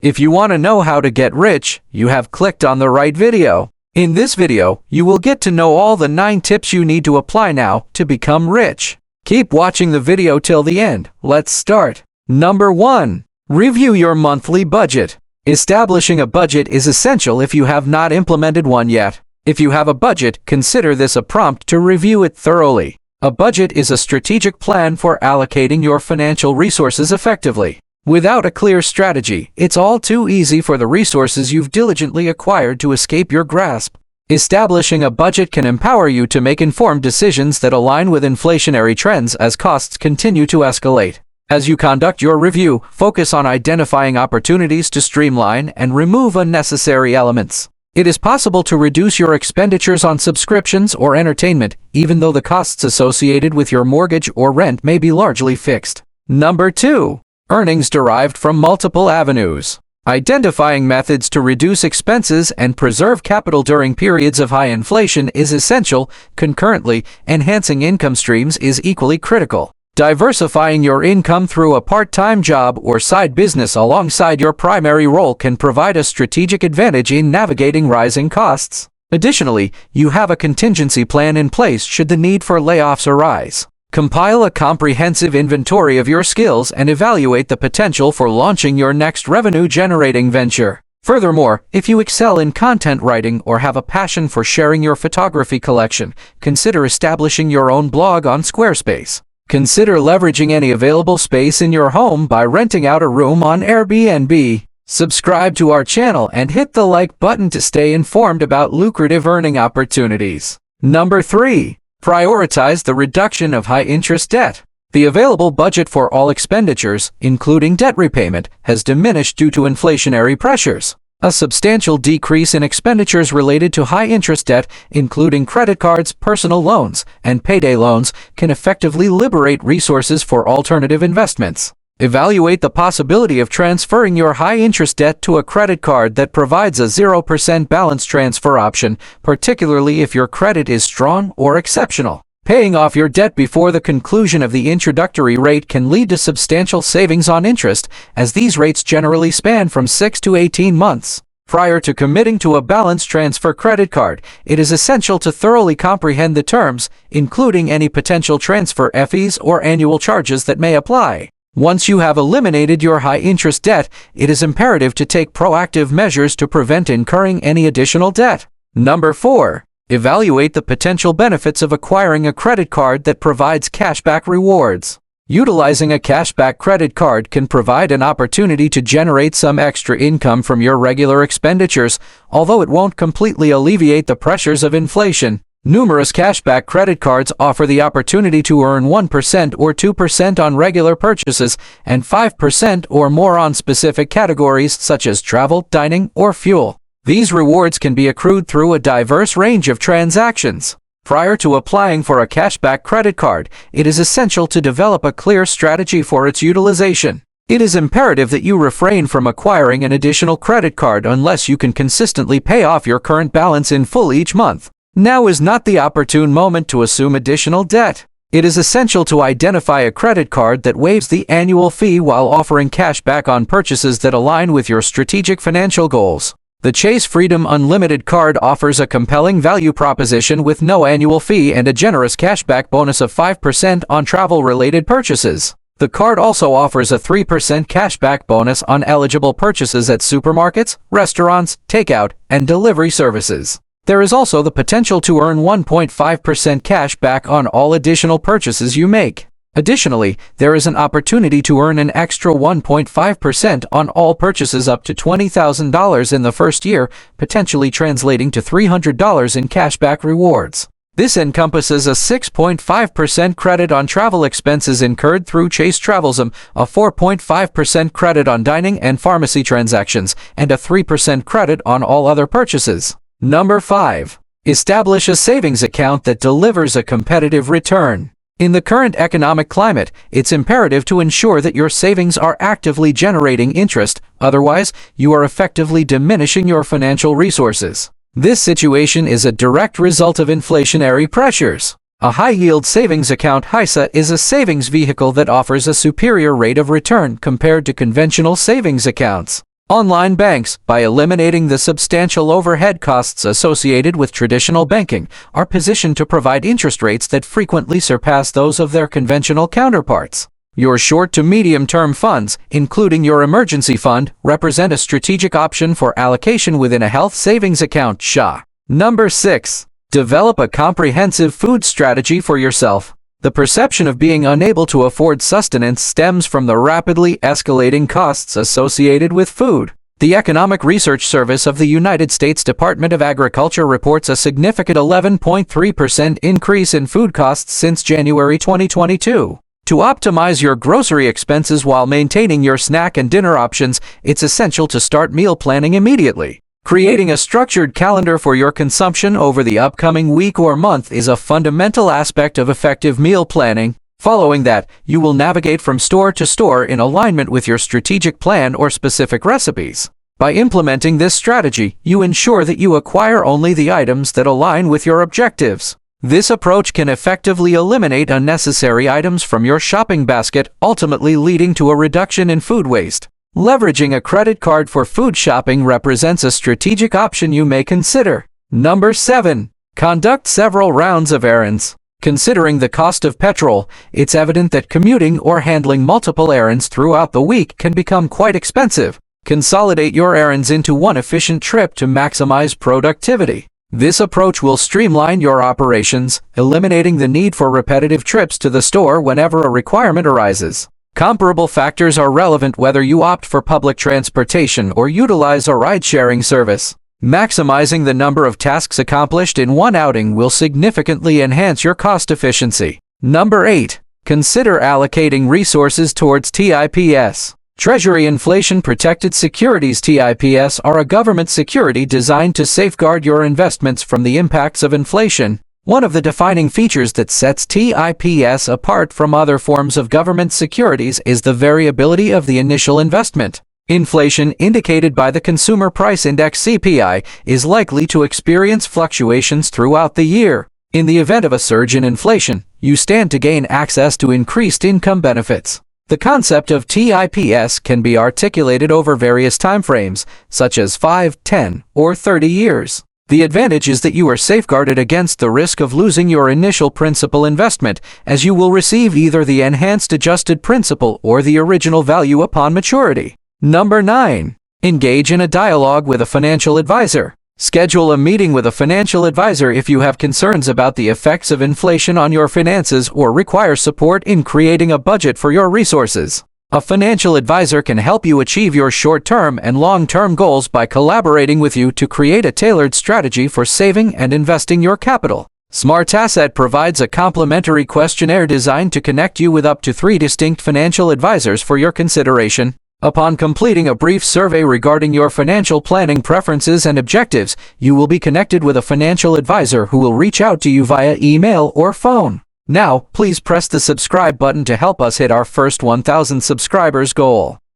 If you want to know how to get rich, you have clicked on the right video. In this video, you will get to know all the 9 tips you need to apply now to become rich. Keep watching the video till the end. Let's start. Number 1. Review your monthly budget. Establishing a budget is essential if you have not implemented one yet. If you have a budget, consider this a prompt to review it thoroughly. A budget is a strategic plan for allocating your financial resources effectively. Without a clear strategy, it's all too easy for the resources you've diligently acquired to escape your grasp. Establishing a budget can empower you to make informed decisions that align with inflationary trends as costs continue to escalate. As you conduct your review, focus on identifying opportunities to streamline and remove unnecessary elements. It is possible to reduce your expenditures on subscriptions or entertainment, even though the costs associated with your mortgage or rent may be largely fixed. Number 2. Earnings derived from multiple avenues. Identifying methods to reduce expenses and preserve capital during periods of high inflation is essential. Concurrently, enhancing income streams is equally critical. Diversifying your income through a part-time job or side business alongside your primary role can provide a strategic advantage in navigating rising costs. Additionally, you have a contingency plan in place should the need for layoffs arise. Compile a comprehensive inventory of your skills and evaluate the potential for launching your next revenue-generating venture. Furthermore, if you excel in content writing or have a passion for sharing your photography collection, consider establishing your own blog on Squarespace. Consider leveraging any available space in your home by renting out a room on Airbnb. Subscribe to our channel and hit the like button to stay informed about lucrative earning opportunities. Number 3. Prioritize the reduction of high-interest debt. The available budget for all expenditures, including debt repayment, has diminished due to inflationary pressures. A substantial decrease in expenditures related to high-interest debt, including credit cards, personal loans, and payday loans, can effectively liberate resources for alternative investments. Evaluate the possibility of transferring your high-interest debt to a credit card that provides a 0% balance transfer option, particularly if your credit is strong or exceptional. Paying off your debt before the conclusion of the introductory rate can lead to substantial savings on interest, as these rates generally span from 6 to 18 months. Prior to committing to a balance transfer credit card, it is essential to thoroughly comprehend the terms, including any potential transfer fees or annual charges that may apply. Once you have eliminated your high-interest debt, it is imperative to take proactive measures to prevent incurring any additional debt. Number 4. Evaluate the potential benefits of acquiring a credit card that provides cashback rewards. Utilizing a cashback credit card can provide an opportunity to generate some extra income from your regular expenditures, although it won't completely alleviate the pressures of inflation. Numerous cashback credit cards offer the opportunity to earn 1% or 2% on regular purchases and 5% or more on specific categories such as travel, dining, or fuel. These rewards can be accrued through a diverse range of transactions. Prior to applying for a cashback credit card, it is essential to develop a clear strategy for its utilization. It is imperative that you refrain from acquiring an additional credit card unless you can consistently pay off your current balance in full each month. Now is not the opportune moment to assume additional debt. It is essential to identify a credit card that waives the annual fee while offering cash back on purchases that align with your strategic financial goals. The Chase Freedom Unlimited card offers a compelling value proposition with no annual fee and a generous cashback bonus of 5% on travel-related purchases. The card also offers a 3% cashback bonus on eligible purchases at supermarkets, restaurants, takeout, and delivery services. There is also the potential to earn 1.5% cash back on all additional purchases you make. Additionally, there is an opportunity to earn an extra 1.5% on all purchases up to $20,000 in the first year, potentially translating to $300 in cashback rewards. This encompasses a 6.5% credit on travel expenses incurred through Chase TravelSum, a 4.5% credit on dining and pharmacy transactions, and a 3% credit on all other purchases. Number 5. Establish a savings account that delivers a competitive return. In the current economic climate, it's imperative to ensure that your savings are actively generating interest, otherwise, you are effectively diminishing your financial resources. This situation is a direct result of inflationary pressures. A high-yield savings account (HISA) is a savings vehicle that offers a superior rate of return compared to conventional savings accounts. Online banks, by eliminating the substantial overhead costs associated with traditional banking, are positioned to provide interest rates that frequently surpass those of their conventional counterparts. Your short to medium-term funds, including your emergency fund, represent a strategic option for allocation within a health savings account (SHA). Number 6. Develop a comprehensive food strategy for yourself. The perception of being unable to afford sustenance stems from the rapidly escalating costs associated with food. The Economic Research Service of the United States Department of Agriculture reports a significant 11.3% increase in food costs since January 2022. To optimize your grocery expenses while maintaining your snack and dinner options, it's essential to start meal planning immediately. Creating a structured calendar for your consumption over the upcoming week or month is a fundamental aspect of effective meal planning. Following that, you will navigate from store to store in alignment with your strategic plan or specific recipes. By implementing this strategy, you ensure that you acquire only the items that align with your objectives. This approach can effectively eliminate unnecessary items from your shopping basket, ultimately leading to a reduction in food waste. Leveraging a credit card for food shopping represents a strategic option you may consider. Number 7. Conduct several rounds of errands. Considering the cost of petrol, it's evident that commuting or handling multiple errands throughout the week can become quite expensive. Consolidate your errands into one efficient trip to maximize productivity. This approach will streamline your operations, eliminating the need for repetitive trips to the store whenever a requirement arises. Comparable factors are relevant whether you opt for public transportation or utilize a ride-sharing service. Maximizing the number of tasks accomplished in one outing will significantly enhance your cost efficiency. Number 8. Consider allocating resources towards TIPS. Treasury Inflation-Protected Securities (TIPS) are a government security designed to safeguard your investments from the impacts of inflation. One of the defining features that sets TIPS apart from other forms of government securities is the variability of the initial investment. Inflation, indicated by the Consumer Price Index (CPI), is likely to experience fluctuations throughout the year. In the event of a surge in inflation, you stand to gain access to increased income benefits. The concept of TIPS can be articulated over various timeframes, such as 5, 10, or 30 years. The advantage is that you are safeguarded against the risk of losing your initial principal investment, as you will receive either the enhanced adjusted principal or the original value upon maturity. Number 9. Engage in a dialogue with a financial advisor. Schedule a meeting with a financial advisor if you have concerns about the effects of inflation on your finances or require support in creating a budget for your resources. A financial advisor can help you achieve your short-term and long-term goals by collaborating with you to create a tailored strategy for saving and investing your capital. SmartAsset provides a complimentary questionnaire designed to connect you with up to 3 distinct financial advisors for your consideration. Upon completing a brief survey regarding your financial planning preferences and objectives, you will be connected with a financial advisor who will reach out to you via email or phone. Now, please press the subscribe button to help us hit our first 1,000 subscribers goal.